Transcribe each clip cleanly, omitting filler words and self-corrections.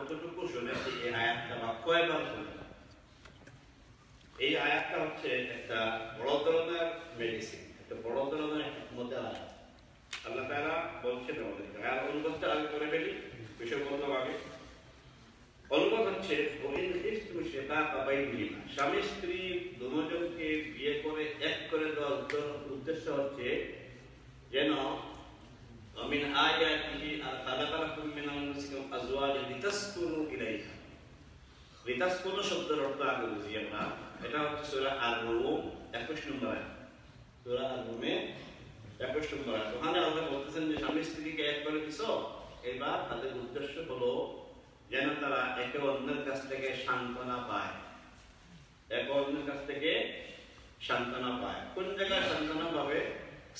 কতটুকু শুনেছি এই আয়াতটা বা কয়বার শুনেছি। এই আয়াতটা হচ্ছে একটা বড় ধরনের মেডিসিন, একটা বড় ধরনের হিকমতের আয়াত। আল্লাহ তাআলা বলছেন আমাদেরকে, আর অনুবাদটা আগে করে ফেলি, বিষয় বললাম আগে। অনুবাদ হচ্ছে স্বামী স্ত্রী দুজনকে বিয়ে করে এক করে দেওয়ার উদ্দেশ্য হচ্ছে যেন মিন আয়াতিহি খালাকালাকুম মিনাল আনফুসিকুম আজওয়াজান লিতাসকুনু ইলাইহা। লিতাসকুনু শব্দের অর্থ আগে বুঝি আমরা। এটা হচ্ছে সূরা আর-রুম 21 নম্বর আয়াত। সূরা আর-রুমে 21 নম্বর আয়াত। ওখানে আল্লাহ বলতেছেন যে স্বামী স্ত্রীকে এক করে দিছো, এবার তাদের উদ্দেশ্য হলো যেন তারা একে অন্যের কাছ থেকে সান্ত্বনা পায়। একে অন্যের কাছ থেকে সান্ত্বনা পায়। কোন জায়গায় সান্ত্বনা পাবে?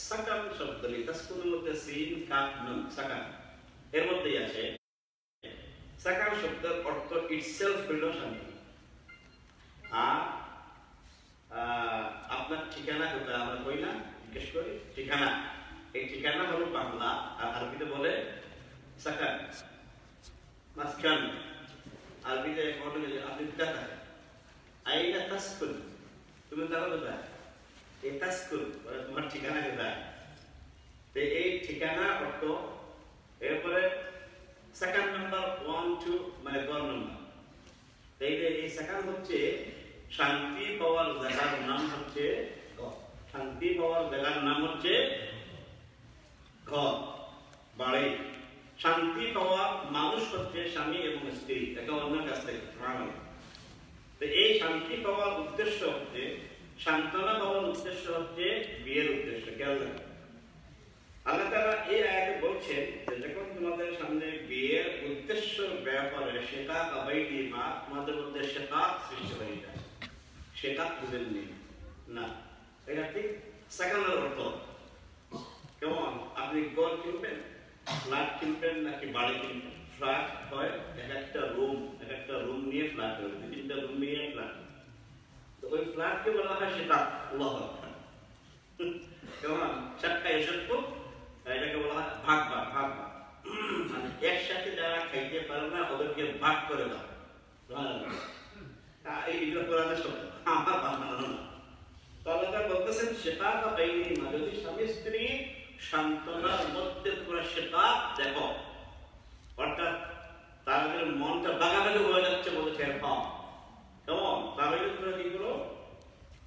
সাকান শব্দ, লিতাসকুনুর মধ্যে সিন কাফ নুন সাকান এর মধ্যেই আছে। সাকান শব্দের অর্থ ইটসেলফ হইল শান্তি। আর আপনার ঠিকানা কোথায় আমরা কই না, জিজ্ঞেস করি ঠিকানা। এই ঠিকানা হলো বাংলা, আর আরবিতে বলে সাকান মাসকান। আরবিতে বলে যে আপনি কোথায়, আইনা তাসকুন, তুমি তারা কোথায়, এই তাসকুন তোমার ঠিকানা কোথায়। তো এই ঠিকানা অর্থ। এরপরে সেকেন্ড নাম্বার 1 2 মানে ঘর নাম্বার। এই সেকেন্ড হচ্ছে শান্তি পাওয়ার জায়গার নাম হচ্ছে ঘর। শান্তি পাওয়ার জায়গার নাম হচ্ছে ঘর, বাড়ি। শান্তি পাওয়া মানুষ হচ্ছে স্বামী এবং স্ত্রী, একে অন্যের কাছ থেকে। তো এই শান্তি পাওয়ার উদ্দেশ্য হচ্ছে, সান্ত্বনা পাওয়ার উদ্দেশ্য হচ্ছে বিয়ের উদ্দেশ্য। কেন আল্লাহ তাআলা এই আয়াতে বলছেন যে যখন তোমাদের সামনে বিয়ের উদ্দেশ্য ব্যাপারে সেটা আবাইদি মা তোমাদের মধ্যে সেটা সৃষ্টি হয়ে যায়, সেটা বুঝেননি না, এটা ঠিক সেকেন্ডের অর্থ। কেমন আপনি ঘর কিনবেন, ফ্ল্যাট কিনবেন নাকি বাড়ি কিনবেন? ফ্ল্যাট হয় এক একটা রুম নিয়ে ফ্ল্যাট হয়, 2-3টা রুম নিয়ে ফ্ল্যাট। তো ওই ফ্ল্যাটকে বলা হয় সেটা। আল্লাহু আকবার। কেমন চারটা এসব এটাকে বলা হয় ভাগ ভাগ ভাগ ভাগ। মানে একসাথে যারা খাইতে পারে না ওদেরকে ভাগ করে দাও। এইগুলো কোরআনে শব্দ, আমার বানানো না। তো আল্লাহ তাআলা বলতেছেন সেটা বাইনি মা, যদি স্বামী স্ত্রী সান্ত্বনার মধ্যে তোমরা সেটা দেখো, অর্থাৎ তাদের মনটা বাগাবাগি হয়ে যাচ্ছে বলে টের পাও, কেমন তাহলে তোমরা কি করো,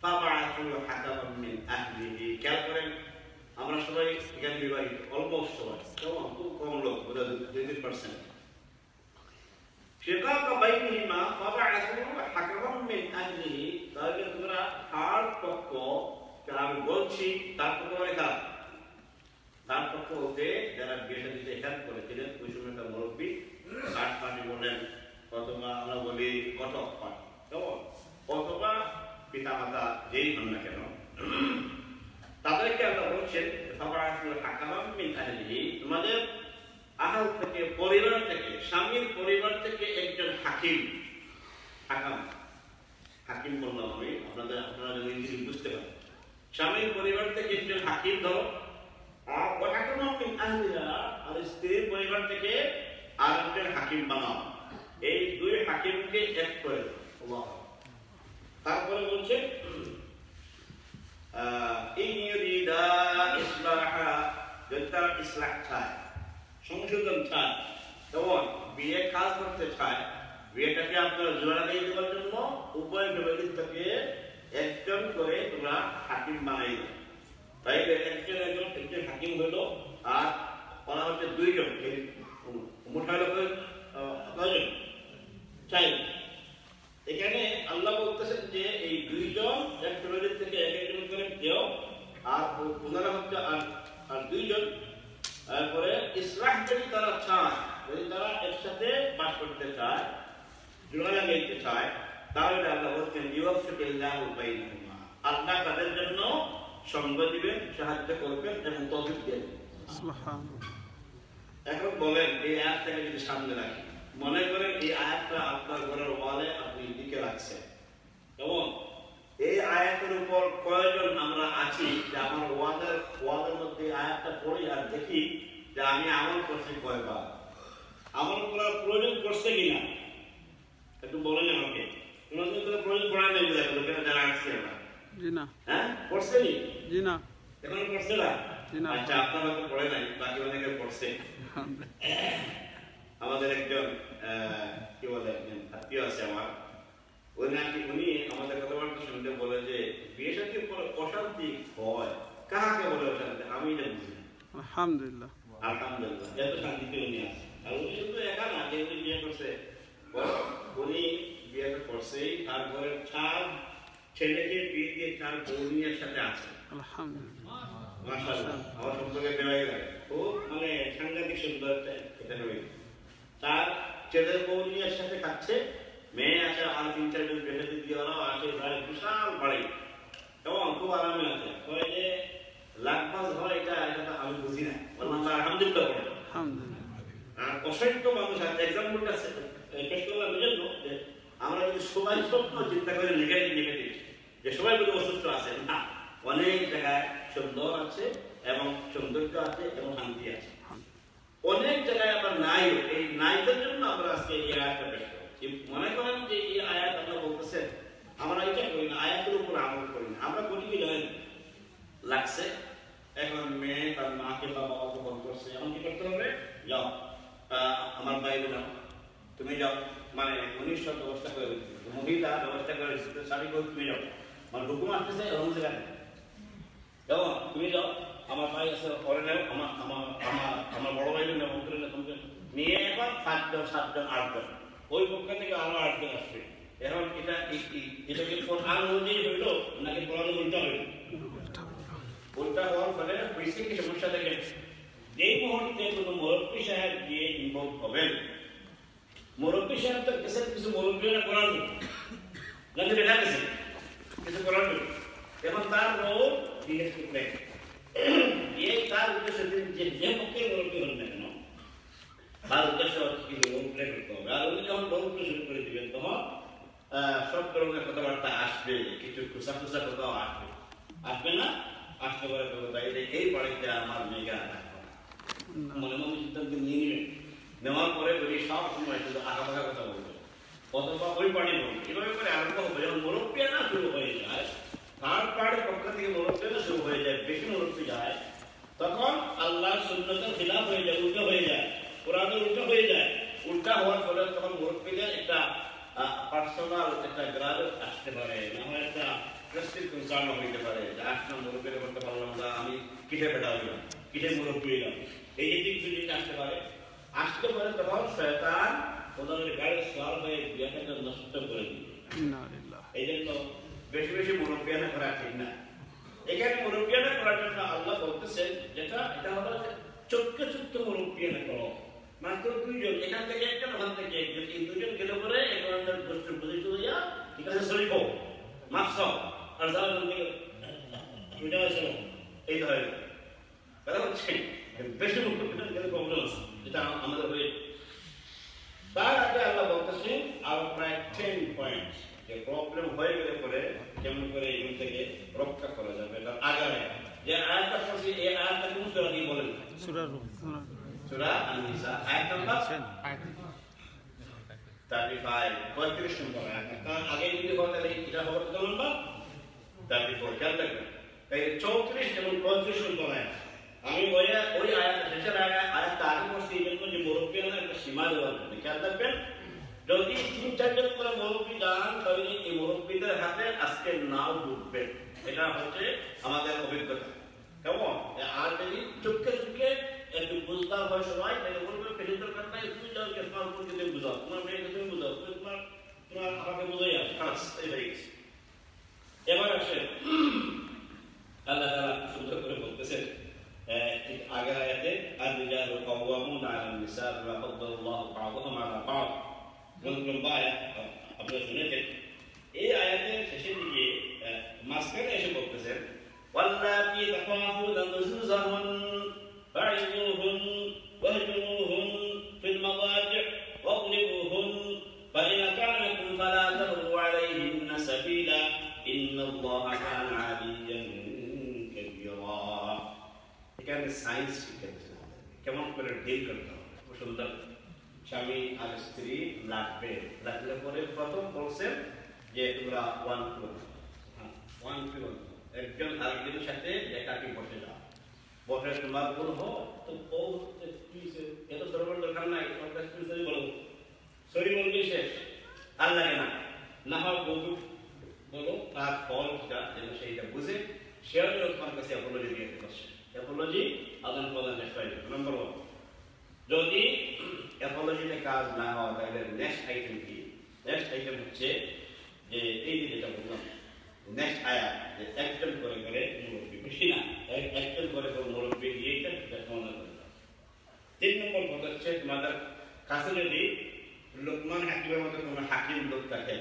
ফাবাআসু হাকামান মিন আহলিহি। খেয়াল করেন আমরা সবাই এখানে বিবাহিত, অলমোস্ট সবাই, কেমন খুব কম লোক, 2-3%। শিকাকা বাইনিহিমা ফাবাআসু হাকামান মিন আহলিহি, তাহলে তোমরা থার্ড পক্ষ, আমি বলছি তার পক্ষ মানে কারা? তার পক্ষ হতে যারা বিয়ে দিতে হেল্প করেছিলেন, ওই সময়টা মুরব্বী, কাঠ পার্টি বলেন অথবা আমরা বলি ঘটক পার্টি, কেমন, অথবা পিতা মাতা যেই হন না কেন, তাদেরকে আমরা বলছেন তোমাদের আহাল থেকে, পরিবার থেকে, স্বামীর পরিবার থেকে একজন হাকিম, হাকিম বললাম আমি আপনারা যদি ইংরেজি বুঝতে পারেন, স্বামীর পরিবার থেকে একজন হাকিম ধরো, আর স্ত্রীর পরিবার থেকে আর একজন হাকিম বানাও। এই দুই হাকিমকে এক করে দাও। তারপরে বলছে যদি তারা ইসলাহ চায়, সংশোধন চায়, যেমন বিয়ে কাজ করতে চায়, বিয়েটাকে আপনারা জোড়া লাগিয়ে দেওয়ার জন্য উভয় ফ্যামিলি থেকে একজন করে তোমরা হাকিম বানাই দাও। তাইলে একজন হাকিম হইলো, আর ওরা হচ্ছে 2 জন, মোটা লোকের কয়জন? 4। এখানে আল্লাহ বলতেছেন যে এই 2 জন এক ফ্যামিলি থেকে একজন করে দেও, আর ওনারা হচ্ছে আর 2 জন। তারপরে ইসলাহ যদি তারা চায়, যদি তারা একসাথে বাস করতে চায়, জোড়া লাগাইতে চায়, তাহলে আল্লাহ বলছেন ইউফিকুল্লাহু বাইনাহুমা, আল্লাহ তাদের জন্য সঙ্গ দিবেন, সাহায্য করবেন এবং তৌফিক দেবেন। সুবহানাল্লাহ। এখন বলেন এই আয়াতটাকে যদি সামনে রাখি, মনে করেন এই আয়াতটা আপনার ঘরের ওয়ালে আপনি লিখে রাখছেন, কেমন এই আয়াতের উপর কয়জন আমরা আছি যে আমার ওয়ালের মধ্যে আয়াতটা পড়ি আর দেখি যে আমি আমল করছি কয়বার? আমার করার প্রয়োজন করছে কিনা একটু বলেন আমাকে। তোমাদের কোনো প্রয়োজন পড়া নেই লোকেরা যারা আসছে আমরা জি না হ্যাঁ পড়ছে নি জি না এখন পড়ছে না জি না আচ্ছা আপনারা তো পড়ে নাই বাকি অনেকে পড়ছে। আমাদের একজন কি বলে একজন আত্মীয় আছে আমার ওই নাকি উনি আমাদের কথাবার্তা শুনতে বলে যে বিয়ে শাদীর পর অশান্তি হয় কাকে বলে অশান্তি আমি এটা বুঝি না। আলহামদুলিল্লাহ আলহামদুলিল্লাহ এত শান্তিতে উনি আছে। আর উনি শুধু একা না যে উনি বিয়ে করছে উনি বিয়েটা করছেই তারপরে 4 ছেলেকে বিয়ে দিয়ে 4 বউ নিয়ে সাথে আছে। আলহামদুলিল্লাহ মাশাআল্লাহ আমার সম্পর্কে বেড়ে গেল খুব মানে সাংঘাতিক সুন্দর এটা হবে। তার ছেলের বউ নিয়ে সাথে খাচ্ছে মেয়ে আছে আর 3-4 জন বেশি দিয়ে ওরাও আছে প্রায় বিশাল বাড়ি এবং খুব আরামে আছে। ওই যে লাখবাজ হয় এটা তো আমি বুঝি না আলহামদুলিল্লাহ বলে আলহামদুলিল্লাহ। আর অসংখ্য মানুষ আছে এক্সাম্পলটা পেশ করলাম বুঝলো যে আমরা যদি সবাই স্বপ্ন চিন্তা করে নেগেটিভ যে সবাই বলে অসুস্থ আছে না, অনেক জায়গায় সুন্দর আছে এবং সৌন্দর্য আছে এবং শান্তি আছে, অনেক জায়গায় আবার নাই। এই নাইদের জন্য আমরা আজকে এই আয়াতটা পেশ করি। মনে করেন যে এই আয়াত আমরা বলতেছেন আমরা এটা করি না, আয়াতের উপর আমল করি না। আমরা করি কি জানেন লাগছে এখন মেয়ে তার মাকে বা বাবাকে ফোন করছে এখন কি করতে হবে যাও আমার বাইরে যাও তুমি যাও মানে উনি সব ব্যবস্থা করে দিচ্ছে মহিলা ব্যবস্থা করে দিচ্ছে শাড়ি করে তুমি যাও মানে হুকুম আসতেছে এরকম জায়গায় যাও তুমি যাও আমার ভাই আছে পরে নেও আমার আমার আমার আমার বড় ভাই নেও তোমাকে নিয়ে এবার 7 জন 8 জন ওই পক্ষ থেকে আরো 8 জন আসবে। এখন এটা এটা কি কোরআন অনুযায়ী হইল নাকি কোরআন উল্টা হইল? উল্টা হওয়ার ফলে বেশি কি সমস্যা দেখেন যেই মুহূর্তে কোনো মুরব্বী সাহেব গিয়ে ইনভলভ হবেন, মুরব্বী সাহেব তো কিছু মুরব্বীরা করার নাকি দেখা গেছে কিছু করার এখন তার রোল ডিএস প্লে এই তার উদ্দেশ্য যে পক্ষের মুরব্বী হন না কেন তার উদ্দেশ্য কিছু রোল প্লে করতে হবে। আর উনি যখন রোল প্লে শুরু করে দিবেন তখন সব ধরনের কথাবার্তা আসবে, কিছু খুচা কথাও আসবে না আসতে পারে বাইরে এই বাড়িতে আমার মেয়েরা মনে মনে সিদ্ধান্ত নিয়ে নেবেন, নেওয়ার পরে বলি সব সময় শুধু আঁকা কথা বলবে অথবা ওই পার্টি বলবে। এভাবে করে আরম্ভ হবে যখন মুরব্বিয়ানা শুরু হয়ে যায়, থার্ড পার্টির পক্ষ থেকে মুরব্বিয়ানা শুরু হয়ে যায়, বেশি মুরব্বি যায় তখন আল্লাহর সুন্নতের খিলাফ হয়ে যায়, উল্টো হয়ে যায়, কোরআনের উল্টো হয়ে যায়। উল্টা হওয়ার ফলে তখন মুরব্বিদের একটা পার্সোনাল একটা গ্রাজ আসতে পারে, না হয় একটা প্রেস্টিজ কনসার্ন হইতে পারে যে আসলাম মুরব্বীরা করতে পারলাম না, আমি কিসে বেটা হইলাম, কিসে মুরব্বী হইলাম, এই যে কিছু জিনিস আসতে পারে তখন শয়তান ওদের গায়ে সওয়াল হয়ে বিয়াটাকে নষ্ট করে দিবে। এই জন্য বেশি বেশি মুরব্বিয়ানা করা ঠিক না। এখানে মুরব্বিয়ানা করার জন্য আল্লাহ বলতেছেন যেটা এটা হলো ছোট্ট ছোট্ট মুরব্বিয়ানা করো, মাত্র 2 জন, এখান থেকে একজন ওখান থেকে একজন, এই 2 জন গেলে পরে এখানকার গোষ্ঠীর বুঝিয়ে চলে যা ঠিক আছে সরি হোক মাফ আর যারা থেকে বুঝা হয়েছিল এই ধরে কথা হচ্ছে বেশি মুরব্বিয়ানা গেলে প্রবলেম আছে যেটা আমাদের হয়ে। তার আগে আল্লাহ বলতেছেন আরো প্রায় 10 পয়েন্ট যে প্রবলেম হয়ে গেলে পরে কেমন করে এগুলো থেকে রক্ষা করা যাবে। তার আগে যে আয়াতটা পড়ছি এই আয়াতটা কোন সূরা দিয়ে বলেন? সূরা আন-নিসা আয়াত নাম্বার 35 35 নম্বর আয়াত। তার আগে যদি বলেন তাহলে এটা হবে কত নাম্বার? 34 খেয়াল রাখবেন। এই 34 এবং 35 নম্বর আয়াত আমি ওই আয়াত শেষের আয়াতটা আগে পড়ছি এই জন্য যে মুরব্বিয়ানা একটা সীমা দেওয়ার জন্য। খেয়াল রাখবেন যদি 3-4 জন করে মুরব্বী যান তাহলে এই মুরব্বীদের হাতে আজকে নাও ডুববেন, এটা হচ্ছে আমাদের অভিজ্ঞতা। কেমন আর যদি চুপকে চুপকে একটু বুঝতাম হয় সবাই তাহলে বলবে পেশি দরকার নাই, তুমি যাও তোমার উপরকে তুমি বুঝাও, তোমার মেয়েকে তুমি বুঝাও, তুমি তোমার আমাকে বুঝাই আসো খাস এই হয়ে গেছে। এবার আসে আল্লাহ তাআলা সুন্দর করে বলতেছেন আগের আয়াতে আর-রিজালু কাওয়ামুনা আলা-নিসা বিমা ফাদ্দালাল্লাহু বা'দাহুম আলা বা'দ লম্বা আয়াত আপনারা শুনেছেন। এই আয়াতের শেষের দিকে মাঝখানে এসে বলতেছেন ওয়াল্লাতী তাখাফুনা নুশুজাহুন ফা'iযুহুন ওয়াহজুরুহুন ফিল মাদাজি' ওয়াদরিবুহুন ফাইন কানাকুম ফালা তাবগু আলাইহিন্না সাবিলা ইন্নাল্লাহা কানা আলিয়্যান কাবীরা। এখানে সায়েন্স শিখেছেন কেমন করে ডিল করতে হবে, সুন্দর স্ত্রী লাগবে। লাগলে পরে প্রথম বলছেন যে তোমরা 1-1 একজন আরেকজনের সাথে একাকি বসে যাও, বসে তোমার বলবো তো বউ এত সরবর দরকার নাই, সরি বলো, সরি বলবি শেষ, আর লাগে না। না হয় বউ বলো তার ফলটা যেন সেইটা বুঝে সেও যেন তোমার কাছে অ্যাপোলজি দিয়ে বসে। অ্যাপোলজি আদান প্রদান চেষ্টা নম্বর 1। যদি অ্যাপোলজিতে কাজ না হয় তাহলে নেক্সট আইটেম কি? নেক্সট আইটেম হচ্ছে যে এই যে যেটা বললাম নেক্সট আয়াত, যে একজন করে করে মুরব্বী, বেশি না একজন করে করে মুরব্বী দিয়ে এটা সমাধান করে দাও। 3 নম্বর কথা হচ্ছে তোমাদের কাছে যদি লোকমান হাকিমের মতো কোনো হাকিম লোক থাকে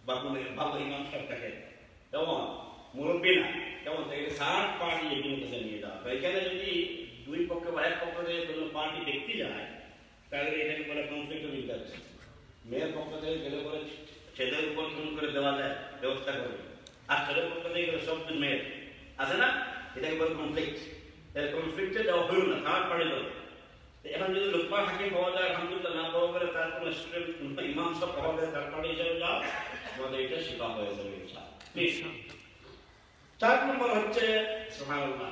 বা কোনো ভালো ইমাম সাহেব থাকে, তেমন মুরব্বী না তেমন তাকে থার্ড পার্টি এগুলোর কাছে নিয়ে যাওয়া। এখানে যদি দুই পক্ষ বা এক পক্ষ থেকে কোনো পার্টি দেখতে যায় তাহলে এটাকে বলে কনফ্লিক্ট অফ ইন্টারেস্ট। মেয়ের পক্ষ থেকে গেলে পরে ছেলের উপর ফোন করে দেওয়া যায়, ব্যবস্থা করবে, আর ছেলের পক্ষ থেকে গেলে সব মেয়ের আছে না, এটাকে বলে কনফ্লিক্ট। কনফ্লিক্টে দেওয়া হইল না, থার্ড পার্টি দেবে। এখন যদি লোকমান হাকিম পাওয়া যায় আলহামদুলিল্লাহ, না পাওয়া গেলে তার কোনো স্টুডেন্ট ইমাম সব পাওয়া গেলে থার্ড পার্টি হিসেবে যাও, তোমাদের এটা শিখা হয়ে যাবে ইনশাআল্লাহ। 4 নম্বর হচ্ছে সুবহানাল্লাহ,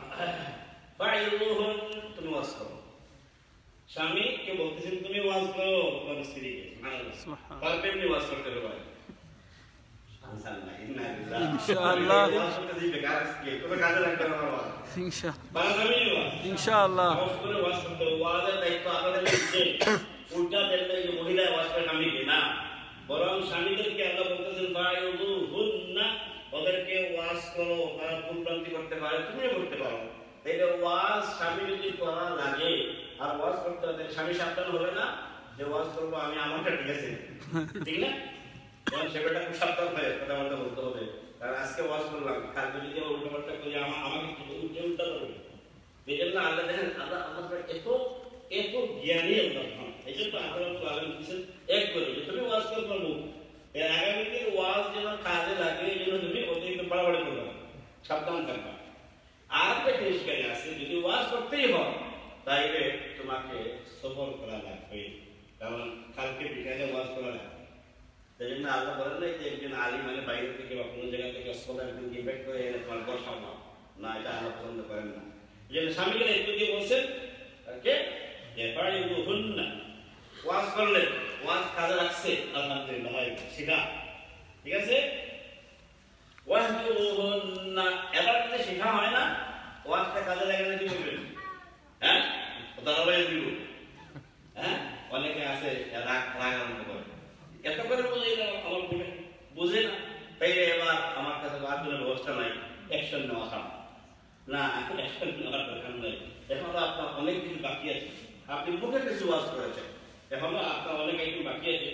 ফাইলুহুন, তুমি ওয়াজ করো। স্বামী কে বলতেছেন তুমি ওয়াজ করো তোমার স্ত্রীকে, সুবহানাল্লাহ, পারবেন নি ওয়াজ করতে হবে ইনশাআল্লাহ। ওয়াজ করতে দিবে গাছ কি কোনো কাজে লাগবে না ওয়াজ ইনশাআল্লাহ। ইনশাআল্লাহ ওয়াজ করতে, ওয়াজের দায়িত্ব আপনাদের নিচ্ছে। উল্টা দেখলে যে মহিলা ওয়াজ করে স্বামীকে না, বরং স্বামীদেরকে আল্লাহ বলতেছেন ফাইলুহুন, ওদেরকে ওয়াজ করো, তারা ভুলভ্রান্তি করতে পারে, তুমিও করতে পারো। তাইলে ওয়াজ স্বামী যদি করা লাগে আর ওয়াজ করতে হবে, স্বামী সাবধান হবে না যে ওয়াজ করবো আমি আমারটা ঠিক আছে, ঠিক না? সেটা খুব সাবধান হয়ে কথাবার্তা বলতে হবে, কারণ আজকে ওয়াজ করলাম, কাল যদি কেউ উল্টো পাল্টা করি আমাকে উল্টা করবে। এই জন্য আল্লাহ দেখেন, আল্লাহ আমাদের এত জ্ঞানী আল্লাহ, এই জন্য আল্লাহ আলম দিচ্ছেন এক করে যে তুমি ওয়াজ করবো, আগামী দিন ওয়াজ যেন কাজে লাগে এই জন্য তুমি অতিরিক্ত বাড়াবাড়ি করবে, সাবধান থাকবা। আর একটা জিনিস কেন আছে, যদি ওয়াজ করতেই হয় তাইলে তোমাকে সফর করা লাগবে, কারণ কালকে বিকালে ওয়াজ করা লাগবে। সেই জন্য আল্লাহ বলেন না যে একজন আলী মানে বাইরে থেকে বা কোনো জায়গা থেকে একজন ইনভাইট করে এনে তোমার বসাও না, এটা আল্লাহ পছন্দ করেন না। এই জন্য স্বামীকে একটু দিয়ে বলছেন ওয়াজ করলে ওয়াজ কাজে লাগছে আলহামদুলিল্লাহ, শেখা ঠিক আছে। এবার যদি শেখা হয় না, ওয়াজটা কাজে লাগে না, কি বলবেন? হ্যাঁ, দাঁড়াবাই দিব। হ্যাঁ, অনেকে আছে রাগ আরম্ভ করে, এত করে বলে আমার বুঝে না, তাই এবার আমার কাছে আর কোনো ব্যবস্থা নাই, অ্যাকশন নেওয়া খারাপ না, অ্যাকশন নেওয়ার দরকার নাই। এখনো আপনার অনেক কিছু বাকি আছে, আপনি মুখে কিছু ওয়াজ করেছেন, এখনো আপনার অনেক আইটেম বাকি আছে।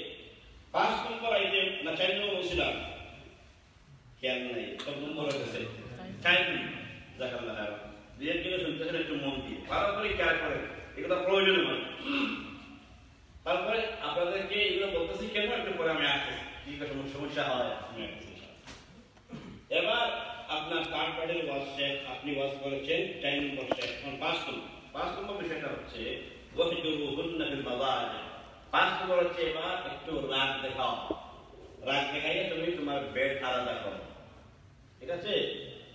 5 নম্বর আইটেম না 4 নম্বর বলছিলাম, খেয়াল নাই, সব নম্বর হয়েছে টাইম। জাকাল্লাহ দিয়ে গেলে শুনতেছেন একটু মন দিয়ে ভালো করে খেয়াল করেন, এগুলো প্রয়োজন নয়। তারপরে আপনাদেরকে এগুলো বলতেছি কেন, একটু পরে আমি আসতেছি, কি সমস্যা হয় আমি আসতেছি। এবার আপনার থার্ড পার্টির ওয়াজ শেষ, আপনি ওয়াজ করেছেন, টাইম নম্বর শেষ। 5 নম্বর বিষয়টা হচ্ছে ওয়াহজুরুহুন্না ফিল মাদাজি। 5 নম্বর হচ্ছে এবার একটু রাগ দেখাও, রাগ দেখাইয়ে তুমি তোমার বেড আলাদা করো, ঠিক আছে?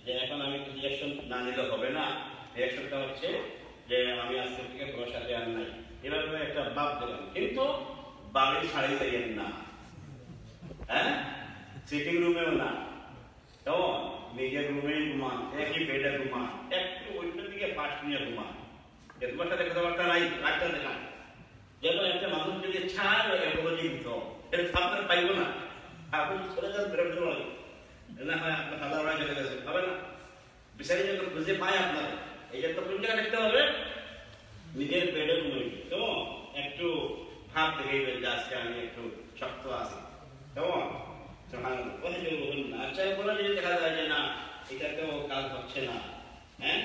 যে এখন আমি রিঅ্যাকশন না নিলে হবে না, রিঅ্যাকশনটা হচ্ছে যে আমি আজকে থেকে তোমার সাথে আর নাই, এভাবে একটা ভাব দিলাম, কিন্তু বাড়ির শাড়ি দেবেন না, হ্যাঁ, সিটিং রুমেও না, কেমন নিজের রুমেই ঘুমান, একই বেডে ঘুমান, একটু ওইটার দিকে পাশ নিয়ে ঘুমান, তোমার সাথে কথাবার্তা নাই, রাগটা দেখান। যেন একটা মানুষ যদি ছাড় অ্যাপোলজি দিত, এটা আপনার পাইব না, আপনি চলে যান বেরোতে পারেন না, হয় আপনার দাদা ওরা চলে গেছে, হবে না, বিচারি যখন বুঝে পায় আপনার, এই জন্য কোন জায়গায় দেখতে হবে, নিজের বেডে ঘুমাই, কেমন একটু ভাব দেখে যে আজকে আমি একটু শক্ত আছি, কেমন। আচ্ছা বলে যদি দেখা যায় যে না এটাতেও কাজ হচ্ছে না, হ্যাঁ,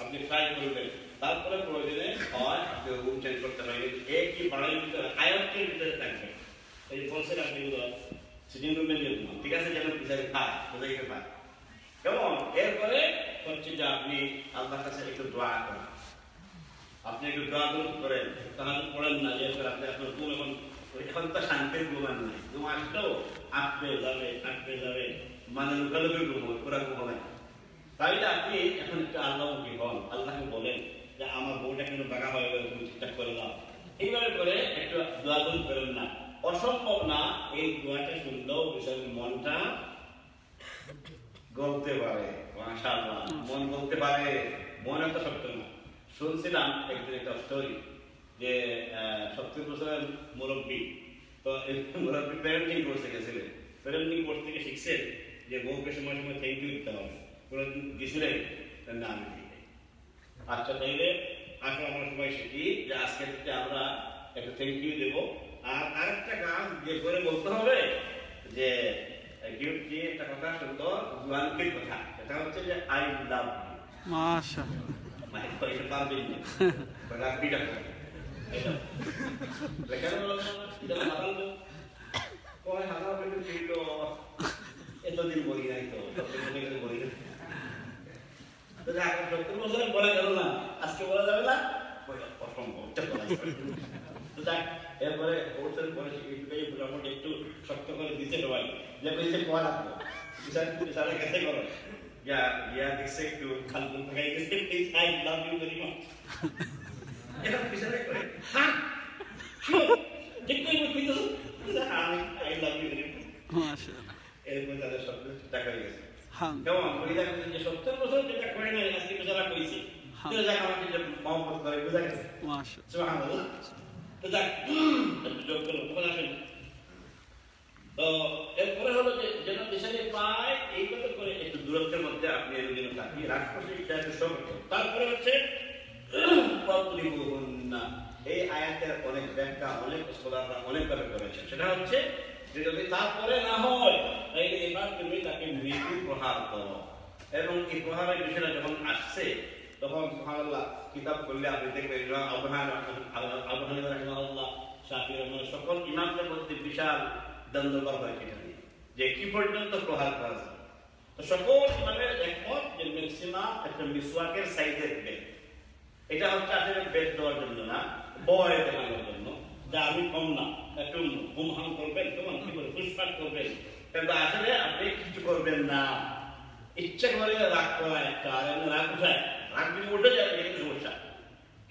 আপনি ট্রাই করবেন, তারপরে প্রয়োজনে হয় আপনি রুম চেঞ্জ করতে পারেন, একই বাড়াই আয়ত্তের ভিতরে থাকবে, এই বলছেন আপনি সিটিং রুমে নিয়ে ঘুমান, ঠিক আছে, যেন বিচারে খায় বোঝাইতে পায়, কেমন। এরপরে হচ্ছে যে আপনি আল্লাহর কাছে একটু দোয়া করেন, আপনি একটু দোয়া করেন, তাহাজুদ পড়েন না, যে আপনি আপনার ঘুম এখন তো শান্তির ঘুমান নাই, ঘুম আসলেও আটকে যাবে, মানে লুকালুকি ঘুম হবে, পুরা ঘুম হবে। তাইলে আপনি এখন একটু আল্লাহমুখী হন, আল্লাহকে বলেন যে আমার বউটা কিন্তু বাঁকা হয়ে গেল, তুমি ঠিকঠাক করে দাও। এইভাবে করে একটু দোয়া করেন না, অসম্ভব না। এই দোয়াটা শুনলেও বিষয়ের মনটা গলতে পারে, মাশাআল্লাহ, মন গলতে পারে, মনে তো সত্য না। শুনছিলাম একদিন একটা স্টোরি, যে 70 বছরের মুরব্বী, তো মুরব্বী প্যারেন্টিং কোর্সে গেছিলেন, প্যারেন্টিং কোর্স থেকে শিখছেন যে বউকে সময় সময় থ্যাংক ইউ দিতে হবে, গেছিলেন না, আমি দিই। আচ্ছা, তাইলে আসলে আমরা সবাই শিখি যে আজকে থেকে আমরা একটু থ্যাংক ইউ দেবো। আর আরেকটা কাজ যে করে বলতে হবে যে একটা কথা শুনতো, জুয়ানকির কথা, এটা হচ্ছে যে আই লাভ ইউ। মাশাআল্লাহ, মানে পয়সা পাবেন না, রাখবিটা করে এটা লেখানো হলো না, এটা হারালো কয় হাজার টাকা ছিল, এতদিন বলি নাই তো, বলি না তো, যা 70 বছরে বলা গেল না, আজকে বলা যাবে না, অসম্ভব। তো যাক, এরপরে কোর্সের পরে মোটামুটি একটু শক্ত করে দিতে সবাই, যে বলছে কোয়া লাগবো, বিচারে গেছে করো, ইয়া দেখছে একটু খালু ফাঁকাই গেছে, I love you very much, এখন বিচারে করে হ্যাঁ ঠিক করে কইতেছো, I love you very much, মাশাআল্লাহ, এরপরে তাদের সব কিছু টাকা হয়ে গেছে। হ্যাঁ, কেমন ওই দেখেন যে 70 বছর যেটা করে নাই, আজকে বিচারা কইছে, তো যাক আমাকে যে মহব্বত করে, বুঝা গেছে, মাশাআল্লাহ, সুবহানাল্লাহ। তো যাক, যোগ করলো, কখন আসেন। তো এরপরে হলো যে যেন বিচারে পায়, এইভাবে করে একটু দূরত্বের মধ্যে আপনি যেন থাকি, রাক্ষসের ইচ্ছা একটু সব। তারপরে হচ্ছে এই আয়াতের অনেক ব্যাখ্যা অনেক স্কলাররা অনেকভাবে করেছে, সেটা হচ্ছে যে যদি তারপরে না হয় তাহলে এবার তুমি তাকে মৃত্যু প্রহার করো। এবং এই প্রহারের বিষয়টা যখন আসছে তখন সুবহানাল্লাহ কিতাব করলে আপনি দেখবেন সকল ইমামদের মধ্যে বিশাল দ্বন্দ্ব হয়েছে যে কি পর্যন্ত প্রহার করা যায়। তো সকল ইমামের একমত যে ম্যাক্সিমাম একটা মিসওয়াকের সাইজের বেদ, এটা হচ্ছে আসলে বেদ দেওয়ার জন্য না, ভয় দেখানোর জন্য, যে আমি কম না, একটু গুমহাম করবেন, কেমন কি করে ফুসফাস করবেন, কিন্তু আসলে আপনি কিছু করবেন না। ইচ্ছা করে রাগ করা একটা, আর এমনি রাগ উঠায়, রাগ যদি উঠে যায় এটা সমস্যা,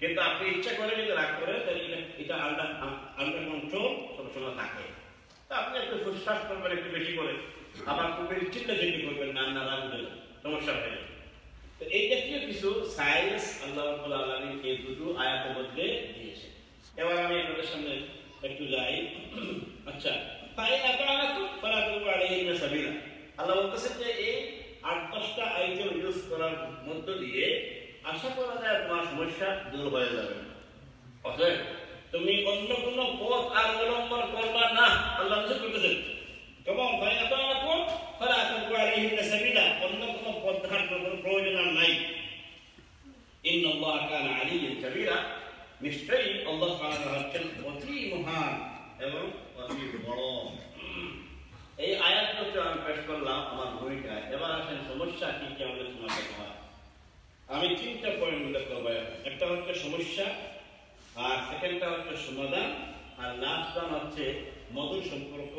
কিন্তু আপনি ইচ্ছা করে যদি রাগ করেন তাহলে এটা আন্ডার কন্ট্রোল সবসময় থাকে। তো আপনি একটু ফুসফাস করবেন একটু বেশি করে, আবার খুব বেশি চিল্লাচিল্লি করবেন না, না রাগ উঠে সমস্যা হয়ে যাবে। তো এই জাতীয় কিছু সায়েন্স আল্লাহ রাব্বুল আলামিন এই দুটো আয়াতের মধ্যে দিয়েছে। এবার আমি আপনাদের সামনে একটু যাই। আচ্ছা, আল্লাহ বলতেছেন যে এই 8-10টা আইটেম ইউজ করার মধ্য দিয়ে আশা করা যায় তোমার সমস্যা দূর হয়ে যাবে। অতএব তুমি অন্য কোনো পথ আর অবলম্বন করবা না, আল্লাহ বলতেছেন। কেমন অন্য কোনো পথ হাঁটার কোনো প্রয়োজন আর নাই। ইন্নাল্লাহ কানা আলিয়্যান কাবীরা, নিশ্চয়ই আল্লাহ সুবহানাহু ওয়া তাআলা হচ্ছেন অতি মহান এবং অতি বড়। এই আয়াতগুলো আমি পেশ করলাম আমার ভূমিকায়। এবার আসেন সমস্যা কি কি আমাদের সমাজে হয়। আমি 3টা পয়েন্ট উল্লেখ করব। একটা হচ্ছে সমস্যা, আর সেকেন্ডটা হচ্ছে সমাধান, আর লাস্টটা হচ্ছে মধুর সম্পর্ক,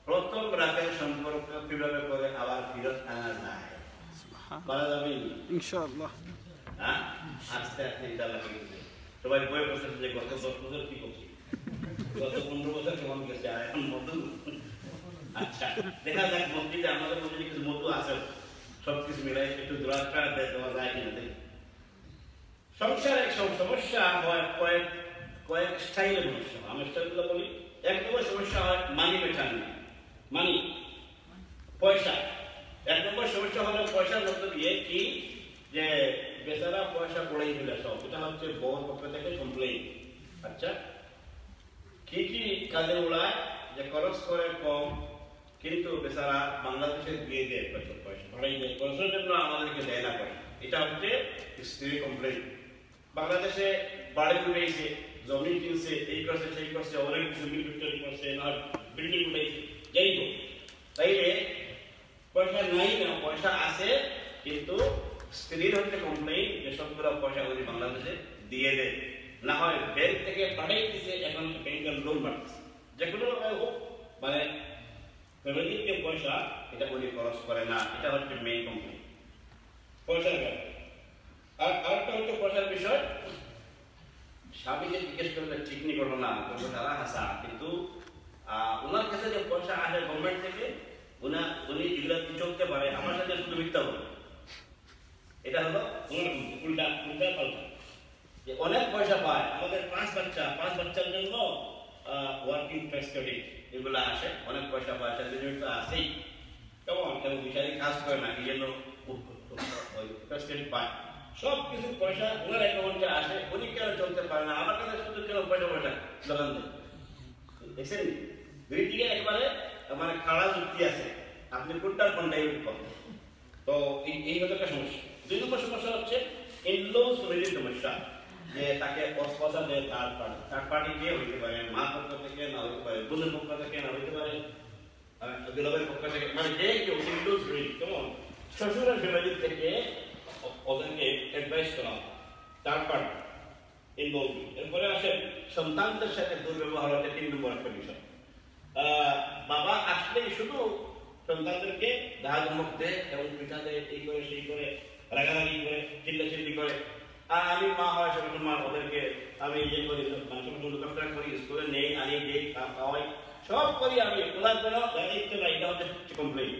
প্রথম রাতের সম্পর্ক কিভাবে করে আবার ফিরত আনা যায়। বলা যাবে ইনশাআল্লাহ। হ্যাঁ, আস্তে আস্তে ইনশাআল্লাহ। সবাই বই বসে যে গত 10 বছর কি করছি, গত 15 বছর কেমন গেছে, আর এখন মধু। আচ্ছা, দেখা যাক মসজিদে আমাদের মধ্যে কিছু মধু আছে, সবকিছু মিলাই একটু দোয়াটা দেওয়া যায় কিনা দেখি। সংসারে সমস্যা হয় কয়েক স্টাইলের সমস্যা। আমি স্টাইলগুলো বলি। এক নম্বর সমস্যা হয় মানি মেটার নিয়ে, মানি পয়সা। 1 নম্বর সমস্যা হলো পয়সার মধ্য দিয়ে কি, যে বেচারা পয়সা পড়েই ফেলে সব। এটা হচ্ছে বউর পক্ষ থেকে কমপ্লেইন। আচ্ছা, কি কি কাজে উড়ায়, যে খরচ করে কম, কিন্তু বেচারা বাংলাদেশে দিয়ে দেয় পয়সা ভাড়াই দেয়, খরচের জন্য আমাদেরকে দেয় না পয়সা। এটা হচ্ছে স্ত্রী কমপ্লেইন। বাংলাদেশে বাড়ি উঠেছে, জমি কিনছে, এই করছে সেই করছে, অনেক কিছু বিল্ডিং করছে, না বিল্ডিং উঠেছে, যাই হোক। তাইলে পয়সা নাই না, পয়সা আছে, কিন্তু স্ত্রীর হচ্ছে কমপ্লেইন যে সবগুলো পয়সা উনি বাংলাদেশে দিয়ে দেয়, না হয় ব্যাংক থেকে পাঠাই দিছে, এখন ব্যাংকের লোন বাড়ছে, যে কোনো হোক, মানে ফ্যামিলির যে পয়সা এটা উনি খরচ করে না, এটা হচ্ছে মেইন কমপ্লেন পয়সার ব্যাপারে। আর আরেকটা হচ্ছে পয়সার বিষয়, স্বামীকে জিজ্ঞেস করলে ঠিক নি করলো না, তারা হাসা, কিন্তু ওনার কাছে যে পয়সা আসে গভর্নমেন্ট থেকে, উনি এগুলো চলতে পারে, আমার সাথে শুধু মিথ্যা বলে, এটা হলো ওনার উল্টা পাল্টা, যে অনেক পয়সা পায়, আমাদের 5 বাচ্চার জন্য ওয়ার্কিং ফ্যাসিলিটি এগুলো আসে, অনেক পয়সা পায়, সেটা তো আসেই, কেমন কেউ বিচারি কাজ করে না, এই জন্য ফ্যাসিলিটি পায়, সব কিছু পয়সা ওনার অ্যাকাউন্টে আসে, উনি কেন চলতে পারে না, আমার কাছে শুধু কেন পয়সা দোকান দেয়, দেখছেন? দুই দিকে একবারে মানে খাড়া যুক্তি আছে, আপনি কোনটাই করবেন। তো এই হলো একটা সমস্যা। 2 নম্বর সমস্যা হচ্ছে ইনলস রিলেটেড সমস্যা, যে তাকে অস্পষ্ট দেয় থার্ড পার্টি কে হইতে পারে, মা পক্ষ থেকে না হইতে পারে, বোনের পক্ষ থেকে না হইতে পারে, দুলাভাইয়ের পক্ষ থেকে, মানে যে কেউ ইনলস রিলেটেড, কেমন শ্বশুরের ফ্যামিলি থেকে ওদেরকে অ্যাডভাইস করা, থার্ড পার্টি ইনভলভ। এরপরে আসে সন্তানদের সাথে দুর্ব্যবহার হচ্ছে 3 নম্বর একটা বিষয়। বাবা আসলেই শুধু সন্তানদেরকে দাগ মুখ দেয় এবং পিঠা দেয়, এই করে সেই করে, রাগারাগি করে, চিল্লাচিল্লি করে। আর আমি মা হয় সবসময় ওদেরকে আমি ইয়ে করি, দোকানটা করি, স্কুলে নেই, আনি, দেই, খাওয়াই, সব করি আমি, ওনার জন্য দায়িত্ব না, এটা হচ্ছে কমপ্লেইন।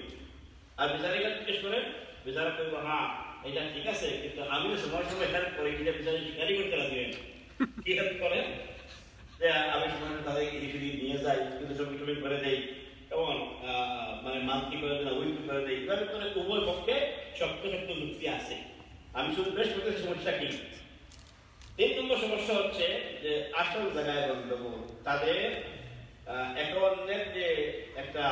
আর বিচারিকা জিজ্ঞেস করে, বিচারক করব হ্যাঁ এটা ঠিক আছে, কিন্তু আমিও সময় হেল্প করি, কিন্তু বিচারি শিকারি করতে রাজি হয়, কি হেল্প করে, যে আমি সময় তাদেরকে ইনিশিয়েটিভ নিয়ে যাই, কিন্তু ছবি করে দেই, কেমন মানে মান্থলি করে দেয়, উইকলি করে দেয়, এভাবে করে উভয় পক্ষে শক্ত যুক্তি আছে। আমি শুধু বেশ করতে সমস্যা কি? 3 নম্বর সমস্যা হচ্ছে যে আসল জায়গায় গণ্ডগোল, তাদের অ্যাকাউন্টের যে একটা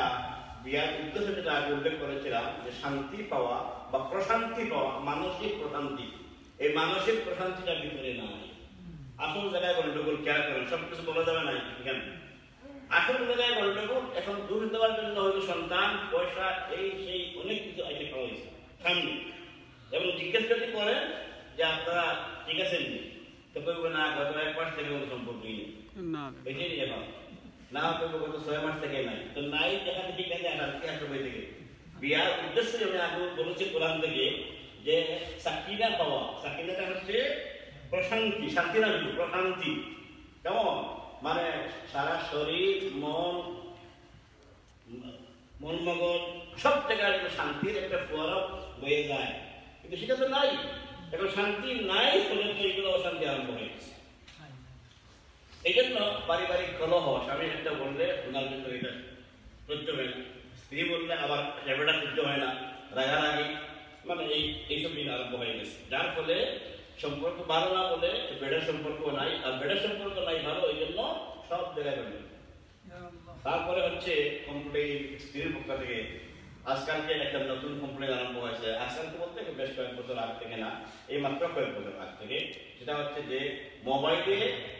বিয়ার উদ্দেশ্য, যেটা আগে উল্লেখ করেছিলাম, যে শান্তি পাওয়া বা প্রশান্তি পাওয়া, মানসিক প্রশান্তি, এই মানসিক প্রশান্তিটা ভিতরে নাই। আসল জায়গায় গণ্ডগোল খেয়াল করেন, সবকিছু বলা যাবে না এখানে। আসল জায়গায় গণ্ডগোল এখন দূর দেওয়ার জন্য হয়তো সন্তান, পয়সা, এই সেই অনেক কিছু আইতে পাওয়া হয়েছে সামনে, এবং জিজ্ঞেস যদি করেন যে আপনারা ঠিক আছেন তো করবো না, গত 1 মাস থেকে কোনো সম্পর্কই নেই, বেশি নিয়ে পাবো না, করবো গত 6 মাস থেকে নাই, তো নাই দেখা দেখি কেন আসবে বই থেকে। বিয়ার উদ্দেশ্য আমি আগে বলেছি কোরআন থেকে, যে সাকিনা পাওয়া, সাকিনাটা হচ্ছে প্রশান্তি, শান্তি না, প্রশান্তি, কেমন মানে সারা শরীর, মন মগজ সব জায়গায় শান্তির একটা ফোয়ারা বয়ে যায়, কিন্তু সেটা তো নাই, এখন শান্তি নাই, ফলে তো এগুলো অশান্তি আরম্ভ হয়ে গেছে। এই জন্য পারিবারিক কলহ, স্বামী একটা বললে ওনার জন্য এটা সহ্য হয় না, স্ত্রী বললে আবার সেটা সহ্য হয় না, রাগারাগি, মানে এইসব দিন আরম্ভ হয়ে গেছে, যার ফলে সম্পর্ক ভালো না বলে বেডের সম্পর্ক নাই, আর বেডের সম্পর্ক নাই ভালো, এই জন্য সব জায়গায় বেড়ে। তারপরে হচ্ছে কমপ্লেইন স্ত্রীর পক্ষ থেকে। আজকালকে একটা নতুন কমপ্লেইন আরম্ভ হয়েছে, আজকালকে বলতে বেশ কয়েক বছর আগ থেকে না, এই মাত্র কয়েক বছর আগ থেকে, সেটা হচ্ছে যে মোবাইলে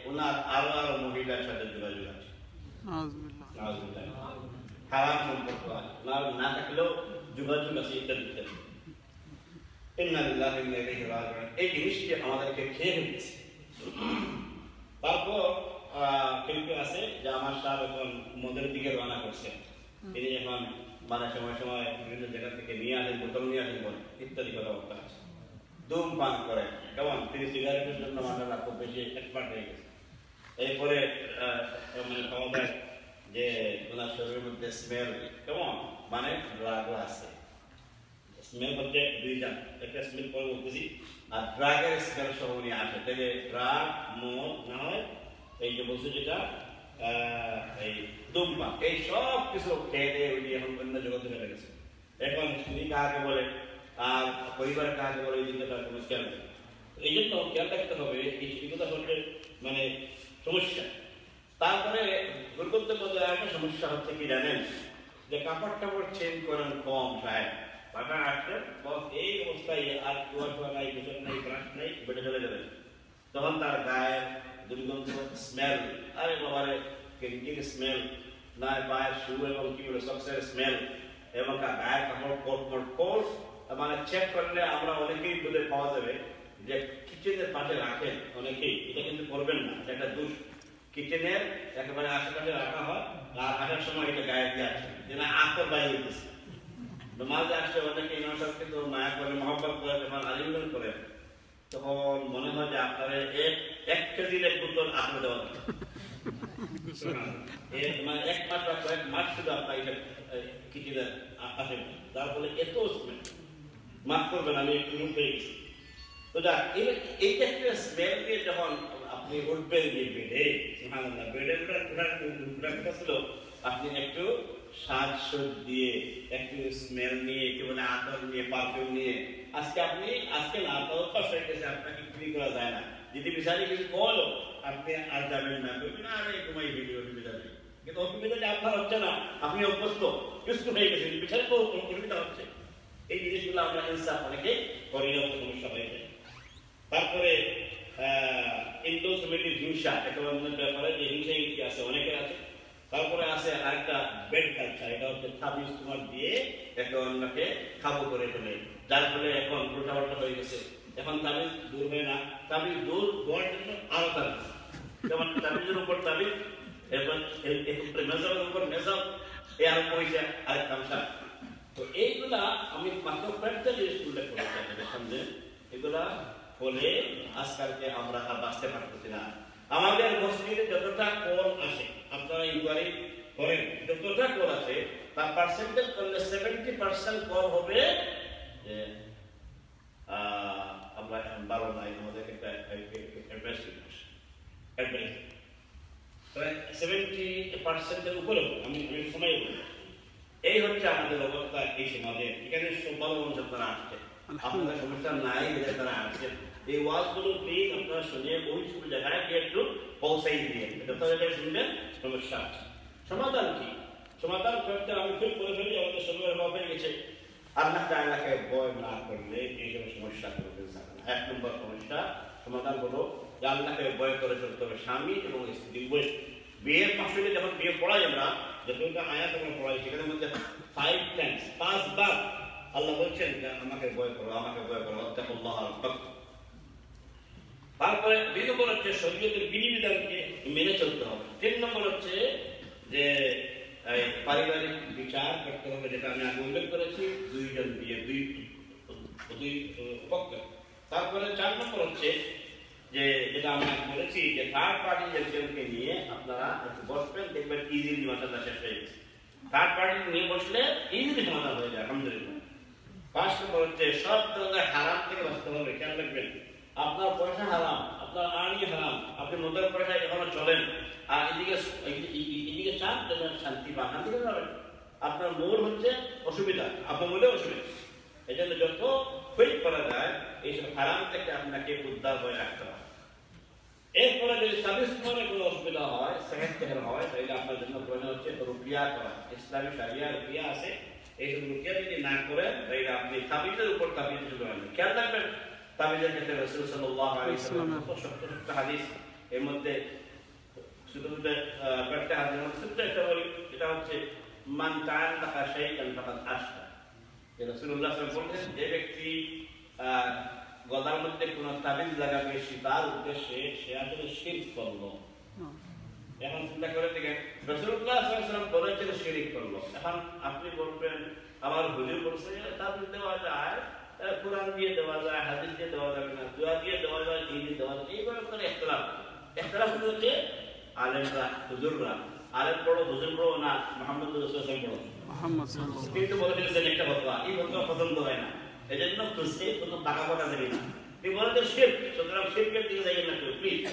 ওনার আরো মহিলার সাথে যোগাযোগ আছে, খারাপ সম্পর্ক আছে, না থাকলেও যোগাযোগ আছে ইত্যাদি। এই জিনিসটি আমাদেরকে খেয়ে ফেলছে। তারপর কেউ আছে যে আমার সাহেব এখন মদের দিকে রওনা করছে, তিনি এখন মানে সময় বিভিন্ন জায়গা থেকে নিয়ে আসেন, বোতল নিয়ে আসেন বলে ইত্যাদি কথাবার্তা আছে, ধূমপান করে, কেমন তিনি সিগারেটের জন্য মাথাটা খুব বেশি এক্সপার্ট হয়ে গেছে। এরপরে মানে পাওয়া যায় যে ওনার শরীরের মধ্যে স্মেল, কেমন মানে ড্রাগও আছে। স্মেল হচ্ছে 2টা, একটা স্মেল পরে বলতেছি, আর ড্রাগের স্মেল সহ উনি আসে, তাহলে ড্রাগ, মদ না হয় এই যে বলছে যেটা এই ধূমপান, এই সব কিছু খেয়ে দিয়ে উনি এখন অন্য জগতে চলে গেছে। এখন স্ত্রী কাকে বলে আর পরিবার কাকে বলে, এই দিকটা কোনো খেয়াল নেই। এই জন্য খেয়াল রাখতে হবে, এই স্ত্রীটা হচ্ছে মানে সমস্যা। তারপরে দুর্গন্ধের মধ্যে একটা সমস্যা হচ্ছে কি জানেন, যে কাপড় টাপড় চেঞ্জ করেন কম, সাহেব বাবা আসছেন, এই অবস্থায় আর কুয়া নাই, গোসল নাই, ব্রাশ নাই, বেটে চলে যাবেন, তখন তার গায়ের দুর্গন্ধ স্মেল, আরে বাবারে কেঙ্কির স্মেল, না পায়ের শু এবং কি বলে সক্সের স্মেল, এবং গায়ের কাপড় কোট মানে চেক করলে আমরা অনেকেই বলে পাওয়া যাবে যে কিচেনের পাশে রাখেন অনেকেই, এটা কিন্তু করবেন না, এটা একটা দোষ। কিচেনের একেবারে আশেপাশে রাখা হয়, আর আসার সময় এটা গায়ে দিয়ে আসে, যেন আতর বাইরে হইতেছে। মাঝে আসলে অনেকে ইমাম সাহেব কিন্তু মায়া করে, মহব্বত করে, যখন আলিঙ্গন করে, তখন মনে হয় যে আপনারা এক কেজির এক বোতল আতর দেওয়া মানে এক মাস বা কয়েক মাস শুধু আপনার এটা কিচেনের আসে, তার ফলে এত স্মেল। মাফ করবেন, আমি একটু মুখ হয়ে গেছি। তো যাক, এইটা একটা স্মেল দিয়ে যখন আপনি উঠবেন যে বেডে, বেডের ছিল, আপনি একটু সাজসজ্জ দিয়ে, একটু স্মেল নিয়ে, একটু মানে আতর নিয়ে, পারফিউম নিয়ে, আজকে না তো অভ্যাস হয়ে গেছে, আপনাকে চুরি করা যায় না। যদি বিচারি কিছু বলো, আপনি আর যাবেন না, বলবেন আরে তোমার ভিডিও অসুবিধা নেই, কিন্তু অসুবিধাটা আপনার হচ্ছে না, আপনি অভ্যস্ত কিছু হয়ে গেছে, বিচারে তো অসুবিধা হচ্ছে। এই জিনিসগুলো আমরা ইনসাফ অনেকে করিও সমস্যা হয়ে যায়। তারপরে ইন্ডোসোমেটিক হিংসা, একটা অন্যের ব্যাপারে যে হিংসা কি আছে, অনেকের আছে। তারপরে আছে আরেকটা বেড কালচার, এটা হচ্ছে তাবিজ তোমার দিয়ে একে অন্যকে খাবো করে ফেলে, যার ফলে এখন উল্টাপাল্টা হয়ে গেছে। এখন তাবিজ দূর হয় না, তাবিজ দূর হওয়ার জন্য আরো তাবিজ, যেমন তাবিজের উপর তাবিজ, এরপর মেজাবের উপর মেজাব, এ আরো পয়সা, আরেক তামসা। তো এইগুলা আমি মাত্র কয়েকটা জিনিস উল্লেখ করতে চাই আপনাদের সামনে। এগুলা ফলে আজকালকে আমরা আর বাঁচতে পারতেছি না। আমাদের মসজিদে যতটা কল আসে, আপনারা ইনকোয়ারি করেন, যতটা কল আসে তার পার্সেন্টেজ করলে 70% কল হবে যে আমরা বারো নাই, আমাদের একটা অ্যাডভাইস 70% উপরে আমি সময় বলি। এই হচ্ছে আমাদের অবস্থা এই সমাজে। এখানে সব ভালো মানুষ আপনারা আসছে, আপনাদের সমস্যা নাই, তারা আসছেন। এই ওয়াজগুলো প্লিজ আপনারা শুনে ওই সব জায়গায় গিয়ে একটু পৌঁছাই দিয়ে, যত জায়গায় শুনবেন সমস্যা আছে। সমাধান কি? সমাধান করতে আমি খুব করে ফেলি, আমাদের সময়ের অভাব হয়ে গেছে। আল্লাহ তাআলাকে ভয় না করলে এই সব সমস্যা করবে না। 1 নম্বর সমস্যা সমাধান হলো যে আল্লাহকে ভয় করে চলতে হবে, স্বামী এবং স্ত্রী উভয়। বিয়ের মাসুলে যখন বিয়ে পড়াই আমরা, যতটা আয়াত আমরা পড়াই, সেখানের মধ্যে 5 times 5 বার আল্লাহ বলছেন যে আমাকে ভয় করো, আমাকে ভয় করো, আত্তাকুল্লাহ। তারপরে 2 নম্বর হচ্ছে শরীয়তের বিধিবিধানকে মেনে চলতে হবে। 3 নম্বর হচ্ছে যে পারিবারিক বিচার করতে হবে, যেটা আমি আগে উল্লেখ করেছি, দুইজন বিয়ে, দুই পক্ষ। তারপরে 4 নম্বর হচ্ছে যে যেটা আমরা বলেছি যে থার্ড পার্টি একজনকে নিয়ে আপনারা একটু বসবেন, দেখবেন ইজিলি মাসালা শেষ হয়ে গেছে। থার্ড পার্টি নিয়ে বসলে ইজিলি সমাধান হয়ে যায়, আলহামদুলিল্লাহ। 5 নম্বর হচ্ছে সব ধরনের হারাম থেকে বাঁচতে হবে। খেয়াল রাখবেন, আপনার পয়সা হারাম, আপনার আর্নি হারাম, আপনি মদের পয়সায় এখনো চলেন, আর এদিকে চান শান্তি বা শান্তি করে যাবেন। আপনার মূল হচ্ছে অসুবিধা, আপনার মূলে অসুবিধা। এই জন্য যত কুইক করা যায় এইসব হারাম থেকে আপনাকে উদ্ধার হয়ে রাখতে হবে। এরপরে যদি তাবিজ করে কোনো অসুবিধা হয়, সেহেত থেকে হয়, তাহলে আপনার জন্য প্রয়োজন হচ্ছে রুকিয়া করা। ইসলামী শারিয়া রুকিয়া আছে, এইসব রুকিয়া যদি না করেন তাহলে আপনি তাবিজের উপর তাবিজ শুরু করেন। খেয়াল রাখবেন, তাবিজের ক্ষেত্রে রাসূল সাল্লাল্লাহু আলাইহি ওয়াসাল্লাম সত্য হাদিস, এর মধ্যে শুধু কয়েকটা হাদিস ছোট্ট একটা বলি, এটা হচ্ছে মান তাআল্লাকা শাইআন ফাকাদ আশরাকা। রাসূলুল্লাহ সাল্লাল্লাহু আলাইহি ওয়াসাল্লাম বলেন, যে ব্যক্তি গলার মধ্যে কোন তাবিজ লাগাবে তার উদ্দেশ্যে, সে আসলে শিরক করলো। এখন চিন্তা করে দেখেন, রাসূলুল্লাহ সাল্লাল্লাহু আলাইহি ওয়াসাল্লাম বলেছেন শিরক করলো। এখন আপনি বলবেন আমার হুজুর বলছে তাবিজ দেওয়া যায়, কোরআন দিয়ে দেওয়া যায়, হাদিস দিয়ে দেওয়া যাবে না, দোয়া দিয়ে দেওয়া যায়, এই দিয়ে দেওয়া যায়। এইভাবে করে ইখতিলাফ হচ্ছে আলেমরা, হুজুররা, আলেম বড় হুজুর বড় না মুহাম্মদ রাসূলুল্লাহ সাল্লাল্লাহু আলাইহি ওয়াসাল্লাম কিন্তু বলে দিয়েছেন একটা কথা, এই কথা পছন্দ হয় না, এজন্য খুশি কোনো টাকা পাঠা দেবে না। তিনি বলেছেন শিরক, সুতরাং শিরকের দিকে যাইবেন না কেউ, প্লিজ।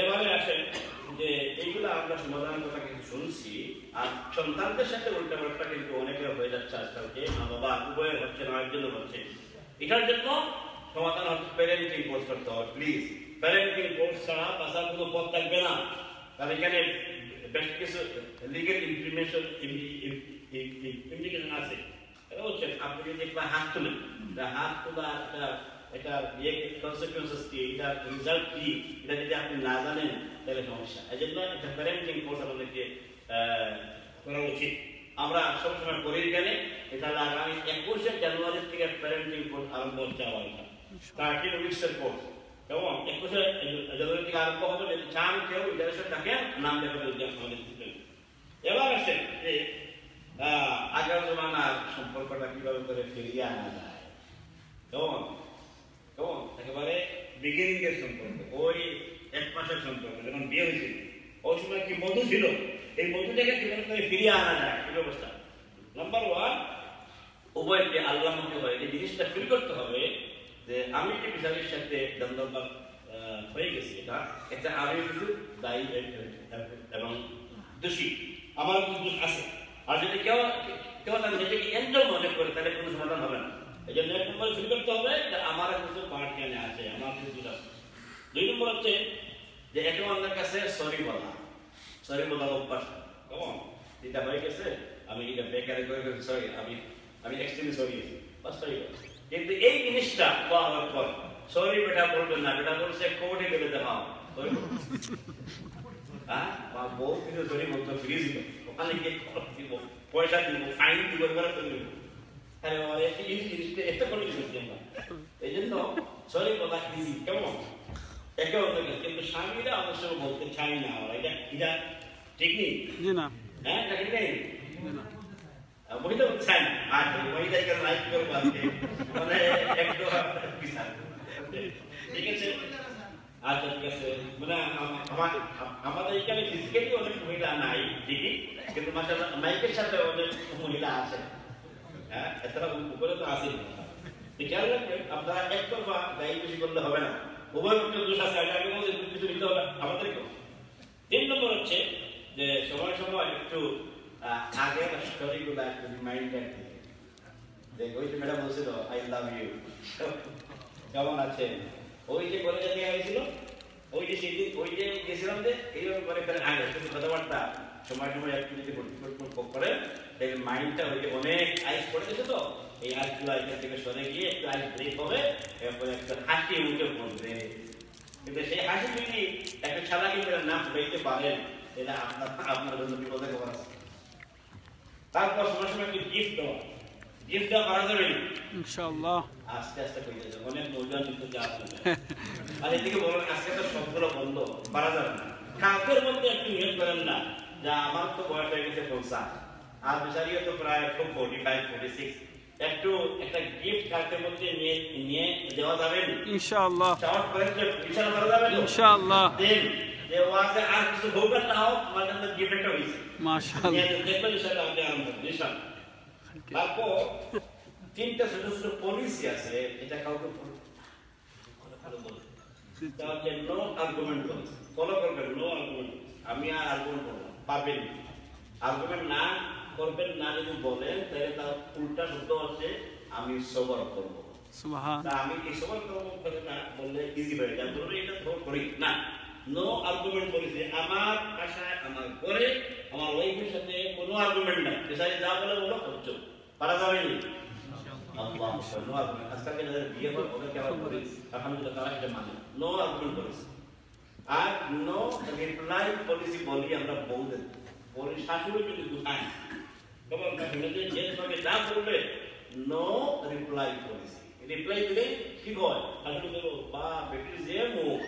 এবারে আসেন যে এইগুলো আমরা সমাধানের কথা কিন্তু শুনছি, আর সন্তানদের সাথে উল্টাপাল্টা কিন্তু অনেকের হয়ে যাচ্ছে আজকালকে, মা বাবা উভয়ের হচ্ছে না, একজনের হচ্ছে। এটার জন্য সমাধান হচ্ছে প্যারেন্টিং কোর্স করতে হবে, প্লিজ। প্যারেন্টিং কোর্স ছাড়া বাঁচার কোনো পথ থাকবে না। তার এখানে বেশ কিছু লিগেল ইমপ্লিকেশন আছে। এটা হচ্ছে আপনি যদি একটা হাত তুলেন, হাত তোলা এটা কনসিকুয়েন্সেস কি, এটা রেজাল্ট কি, এটা যদি আপনি না জানেন তাহলে সমস্যা। এই জন্য একটা প্যারেন্টিং কোর্স আমাদেরকে করা উচিত। আমরা সবসময় করি এখানে, এটা আগামী 21শে জানুয়ারি থেকে প্যারেন্টিং কোর্স আরম্ভ হচ্ছে আমার। 13 উইকসের কোর্স কেমন 21 জানুয়ারি থেকে আরম্ভ হবে যদি চান কেউ ইন্টারেস্টেড থাকেন নাম লেখা দেবেন আমাদের দিবেন এবার আসেন যে আগের জমানার সম্পর্কটা কিভাবে করে ফিরিয়ে আনা যায় কেমন কেমন একেবারে বিগিনিং এর সম্পর্ক ওই 1 মাসের সম্পর্ক যখন বিয়ে হয়েছিল ওই সময় কি মধু ছিল এই মধুটাকে কিভাবে করে ফিরিয়ে আনা যায় এই ব্যবস্থা নাম্বার 1 উভয়কে আল্লাহকে হয় এই জিনিসটা ফিল করতে হবে যে আমি কি বিচারের সাথে দ্বন্দ্ব হয়ে গেছি এটা আমি কিছু দায়ী এবং দোষী আমার কিছু দোষ আছে আর যদি কেউ তার নিজেকে এনজয় মনে করে তাহলে কোনো সমাধান হবে না এই জন্য 1 নম্বর ফিল করতে হবে যে আমার কিছু পার্ট কেনে আছে আমার কিছু দোষ আছে 2 নম্বর হচ্ছে যে একে অন্যের কাছে সরি বলা অভ্যাস কেমন এটা হয়ে গেছে আমি এটা বেকারে করে সরি আমি এক্সট্রিমলি সরি বাস সরি কিন্তু এই জিনিসটা পাওয়ার পর সরি বেটা বলবেন না বেটা বলছে কোর্টে গেলে দেখাও সরি বা বউ কিন্তু সরি বলতে ফ্রি ছিল ওখানে গিয়ে খরচ দিব পয়সা দিব ফাইন দিব এবার করে দিব আরে বাবা এই জিনিসটা এত করে দিচ্ছি আমরা এই জন্য সরি বলা ইজি কেমন একে অন্যকে কিন্তু স্বামীরা অবশ্য বলতে চাই না এটা ঠিক নেই জি না হ্যাঁ এটা ঠিক নেই মহিলা বলছেন আর মহিলাকে লাইক করবো আজকে মানে একটু বিশাল ঠিক আছে আচ্ছা ঠিক আছে মানে আমাদের এখানে ফিজিক্যালি অনেক মহিলা নাই ঠিকই কিন্তু মাশাআল্লাহ মাইকের সাথে অনেক মহিলা আছে হ্যাঁ এছাড়া উপরে তো আছে খেয়াল রাখবেন আপনারা একতরফা দায়ী বেশি করলে হবে না উভয় পক্ষের দোষ আছে আগে বলছে কিছু নিতে হবে আমাদেরকেও 3 নম্বর হচ্ছে যে সময় একটু আগের স্টোরিগুলো একটু রিমাইন্ড রাখতে যে ওই যে ম্যাডাম বলছিল আই লাভ ইউ কেমন আছে ওই যে কলেজে দেওয়া হয়েছিল ওই যে সেদিন ওই যে গেছিলাম যে এইভাবে করে করে আগে শুধু কথাবার্তা সময় একটু যদি করে তাহলে মাইন্ডটা ওই যে অনেক আইস পড়ে গেছে তো এই আইসগুলো এখান থেকে সরে গিয়ে একটু আইস ব্রেক হবে এরপরে একটা হাসি উঠে পড়বে কিন্তু সেই হাসি যদি একটা ছাড়াকি করে না ফুটাইতে পারেন এটা আপনার জন্য বিপদে খবর আছে তারপর সময় একটু গিফট দেওয়া পারা যাবে না ইনশাআল্লাহ আস্তে আস্তে হয়ে যাবে অনেক মজা কিন্তু যা আছে আর এদিকে বলুন আজকে তো সবগুলো বন্ধ পারা যাবে না কাউকের মধ্যে একটু নিয়ত করেন না যা আমার তো বয়স হয়ে গেছে 50 আর বিচারিও তো প্রায় 45 46 একটু একটা গিফট কার্ডের মধ্যে নিয়ে দেওয়া যাবে ইনশাআল্লাহ চাওয়ার পরে বিশাল করা যাবে ইনশাআল্লাহ দেন যে ওয়াজে আর কিছু হোক না হোক আমার জন্য গিফট একটা হইছে মাশাআল্লাহ দেখবেন ইনশাআল্লাহ আপনি আরম্ভ করুন ইনশাআল্লাহ তারপর 3টা ছোট পলিসি আছে এটা কাউকে ভালো বলে তাহলে নো আর্গুমেন্ট পলিসি ফলো করবেন নো আর্গুমেন্ট আমি আর আর্গুমেন্ট করব পারবেন আর্গুমেন্ট না করবেন না যদি বলেন তাহলে তার উল্টা শব্দ হচ্ছে আমি সবর করব সুবহান আমি কি সবর করব কথাটা বললে ইজি হয়ে যায় বলবে এটা তো করি না নো আর্গুমেন্ট পলিসি আমার ভাষায় আমার করে আমার ওয়াইফের সাথে কোনো আর্গুমেন্ট নাই এসে যা বলো করছো পারা যাবে না আল্লাহ নো আর্গুমেন্ট আজকালকে যাদের বিয়ে হয় ওদেরকে আবার বলি আলহামদুলিল্লাহ তারা এটা মানে নো আর্গুমেন্ট পলিসি আর নো রিপ্লাই পলিসি বলি আমরা বলতে বলি শাশুড়ি যদি দুখান কেমন কাহিনীতে যে তোমাকে যা বলবে নো রিপ্লাই পলিসি রিপ্লাই দিলে ঠিক হয় শাশুড়ি বলবো বা বেটির যে মুখ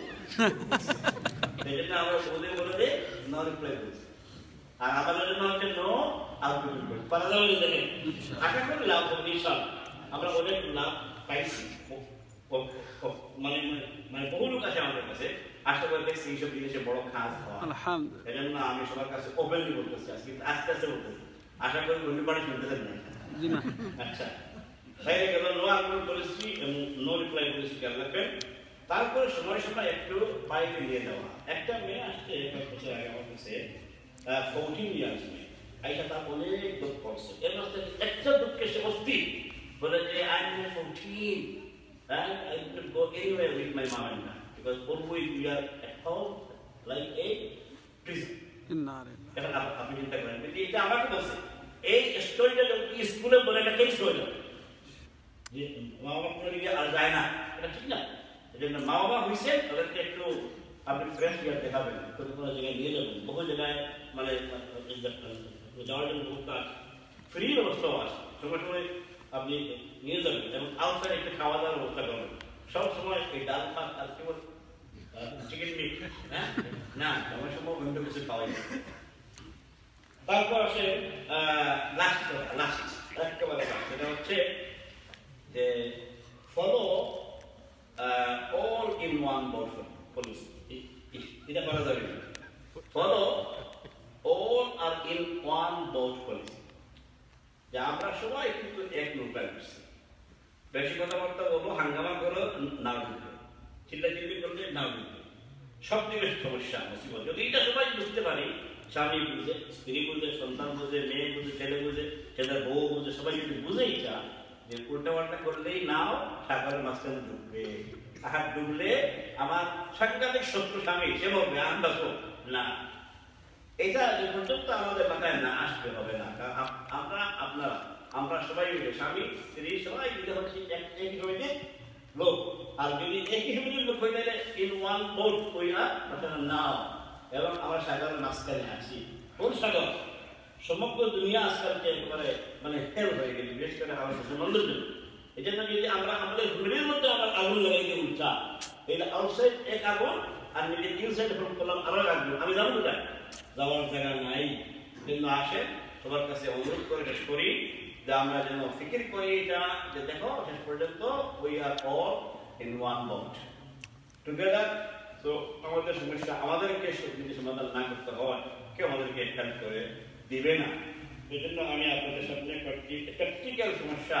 এই জন্য আমরা সৌদে বলে দিই নো রিপ্লাই পলিসি আর আমাদের জন্য হচ্ছে নো আর্গুমেন্ট পলিসি পারা যাবে দেখেন আশা করি লাভ হবে ইনশাআল্লাহ আমরা অনেক লাভ পাইছি মানে বহু লোক আছে আমাদের কাছে আশা করি দেখছি এইসব জিনিসে বড় কাজ হওয়া আলহামদুলিল্লাহ এই জন্য আমি সবার কাছে ওপেনলি বলতেছি আজকে আস্তে আস্তে বলতেছি আশা করি ধন্যবাদ শুনতে দেন না আচ্ছা বাইরে গেল নো আর্গুমেন্ট পলিসি এবং নো রিপ্লাই পলিসি খেয়াল রাখবেন তারপরে সময় একটু বাইরে নিয়ে যাওয়া একটা মেয়ে আসছে কয়েক বছর আগে আমার কাছে 14 ইয়ার্স মেয়ে আইসা তার অনেক দুঃখ করছে এর মধ্যে একটা দুঃখে সে অস্থির বলে যে I am 14 and I could go anywhere with my mom and dad because always we are at home like a prison. এটা আপনি চিন্তা করেন এটা আমাকে বলছে এই স্টোরিটা স্কুলে বলে একটা কেস স্টোরি যে মা বাবা কোনো দিকে আর যায় না এটা ঠিক না এই জন্য মা বাবা হয়েছে তাদেরকে একটু আপনি ফ্রেশ ইয়ার দেখাবেন কোনো জায়গায় নিয়ে যাবেন বহু জায়গায় মানে যাওয়ার জন্য বহুত কাজ ফ্রি ব্যবস্থাও আছে সময় আপনি নিয়ে যাবেন এবং আউটসাইড একটা খাওয়া দাওয়ার ব্যবস্থা করবেন সব সময় এই ডাল ভাত আর কি বল চিকেন মিট, হ্যাঁ না আমার সময় অন্য কিছু খাওয়াই না। তারপর আসে লাস্ট একেবারে সেটা হচ্ছে যে follow all in one boat policy, এটা করা যাবে না। Follow all are in one boat policy, যে আমরা সবাই কিন্তু এক নৌকায় বসছি। বেশি কথাবার্তা বলবো, হাঙ্গামা করো না ঢুকবে, চিল্লাচিল্লি করলে না ঢুকবে, সব থেকে সমস্যা মুসিবত। যদি এটা সবাই বুঝতে পারি, স্বামী বুঝে, স্ত্রী বুঝে, সন্তান বুঝে, মেয়ে বুঝে, ছেলে বুঝে, ছেলের বউ বুঝে, সবাই যদি বুঝে এটা যে উল্টা পাল্টা করলেই নাও সাগরের মাঝখানে ঢুকবে। আর ডুবলে আমার সাংঘাতিক শত্রু স্বামী, সে বলবে আমরা না, এটা যে পর্যন্ত আমাদের মাথায় না আসবে হবে না। আমরা আপনারা আমরা সবাই মিলে, স্বামী স্ত্রী সবাই মিলে হচ্ছে একই হইতে লোক। আর যদি একই হইতে লোক হয়ে গেলে ইন ওয়ান বোট কইরা নাও, এবং আমরা সাগরের মাঝখানে আছি। কোন সাগর? সমগ্র দুনিয়া আজকালকে একেবারে মানে হেল হয়ে গেছে, বিশেষ করে আমার মুসলমানদের জন্য। এই জন্য যদি আমরা আমাদের ঘরের মধ্যে আমার আগুন লাগাই দিয়ে উঠা, এটা আউটসাইড এক আগুন আর নিজের ইনসাইড ফোন করলাম আরো আগুন, আমি যাবো কোথায়? যাওয়ার জায়গা নাই। কিন্তু আসে সবার কাছে অনুরোধ করে শেষ করি যে আমরা যেন ফিকির করি এটা, যে দেখো শেষ পর্যন্ত we are all in one boat together. তো আমাদের সমস্যা আমাদেরকে যদি সমাধান না করতে হয়, কেউ আমাদেরকে হেল্প করে দিবে না। এই জন্য আমি আপনাদের সামনে প্র্যাকটিক্যাল সমস্যা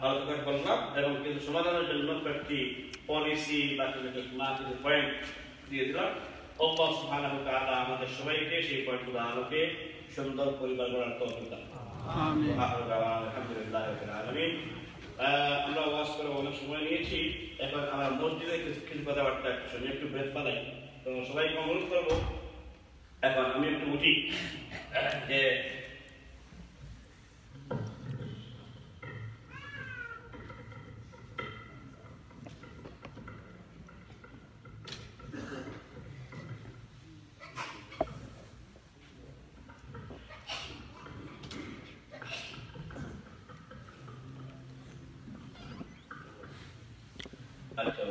আলোচনা করলাম এবং কিছু সমাধানের জন্য কয়েকটি পলিসি বা কিছু পয়েন্ট দিয়ে দিলাম। আল্লাহ সুবহানাহু ওয়া তাআলা আমাদের সবাইকে সেই পয়েন্টগুলো আলোকে সুন্দর পরিবার গড়ার তৌফিক দান করুন। আমিন। আলহামদুলিল্লাহ রাব্বিল আলামিন। আমরা ওয়াজ করে অনেক সময় নিয়েছি, এখন আমরা মসজিদে কিছু কথাবার্তা শুনে একটু ব্রেক পালাই। তো সবাইকে অনুরোধ করবো, এখন আমি একটু উঠি যে আচ্ছা